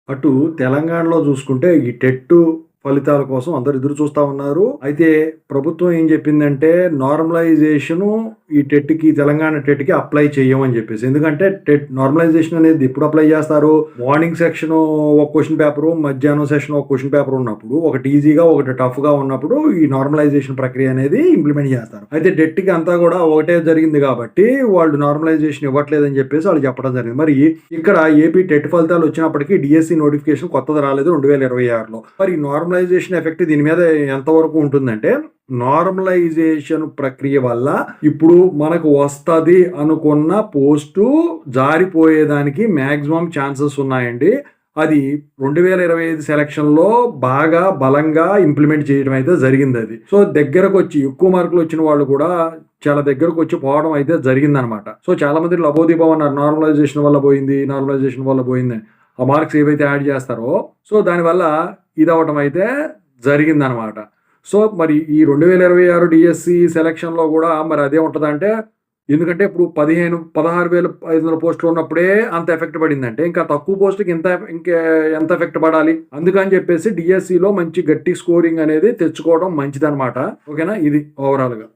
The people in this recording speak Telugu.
అటు తెలంగాణలో చూసుకుంటే ఈ టెట్ ఫలితాల కోసం అందరూ ఎదురు చూస్తా ఉన్నారు. అయితే ప్రభుత్వం ఏం చెప్పిందంటే నార్మలైజేషను ఈ టెట్‌కి తెలంగాణ టెట్‌కి అప్లై చెయ్యమని చెప్పేసి. ఎందుకంటే నార్మలైజేషన్ అనేది ఎప్పుడు అప్లై చేస్తారు? మార్నింగ్ సెక్షను ఒక క్వెషన్ పేపరు, మధ్యాహ్నం సెషన్ ఒక క్వెషన్ పేపర్ ఉన్నప్పుడు, ఒకటి ఈజీగా, ఒకటి టఫ్‌గా ఉన్నప్పుడు ఈ నార్మలైజేషన్ ప్రక్రియ అనేది ఇంప్లిమెంట్ చేస్తారు. అయితే టెట్‌కి అంతా కూడా ఒకటే జరిగింది కాబట్టి వాళ్ళు నార్మలైజేషన్ ఇవ్వట్లేదని చెప్పేసి వాళ్ళు చెప్పడం జరిగింది. మరి ఇక్కడ ఏపీ టెట్ ఫలితాలు వచ్చినప్పటికీ డిఎస్సి నోటిఫికేషన్ కొత్తది రాలేదు 2026లో. మరి నార్మలైజేషన్ ఎఫెక్ట్ దీని మీద ఎంతవరకు ఉంటుందంటే, నార్మలైజేషన్ ప్రక్రియ వల్ల ఇప్పుడు మనకు వస్తది అనుకున్న పోస్టు జారిపోయేదానికి మాక్సిమం ఛాన్సెస్ ఉన్నాయండి. అది 2025 సెలక్షన్‌లో బాగా బలంగా ఇంప్లిమెంట్ చేయడం అయితే జరిగిందది. సో, దగ్గరకొచ్చి ఎక్కువ మార్కులు వచ్చిన వాళ్ళు కూడా చాలా దగ్గరకొచ్చి పోవడం అయితే జరిగిందనమాట. సో, చాలా మంది లబోదిబోం అన్నారు. నార్మలైజేషన్ వల్ల పోయింది, నార్మలైజేషన్ వల్ల పోయిందని. ఆ మార్క్స్ ఏవైతే యాడ్ చేస్తారో, సో, దానివల్ల ఇదవ్వటం అయితే జరిగిందనమాట. సో, మరి ఈ 2026 డిఎస్సి సెలక్షన్‌లో గూడా మరి అదే ఉంటదంటే, ఎందుకంటే ఇప్పుడు 16,500 పోస్టులు ఉన్నప్పుడే అంత ఎఫెక్ట్ పడిందంటే, ఇంకా తక్కువ పోస్ట్‌కి ఎంత ఎఫెక్ట్ పడాలి? అందుకని చెప్పేసి డిఎస్సిలో మంచి గట్టి స్కోరింగ్ అనేది తెచ్చుకోవడం మంచిదనమాట. ఓకేనా? ఇది ఓవరాల్‌గా.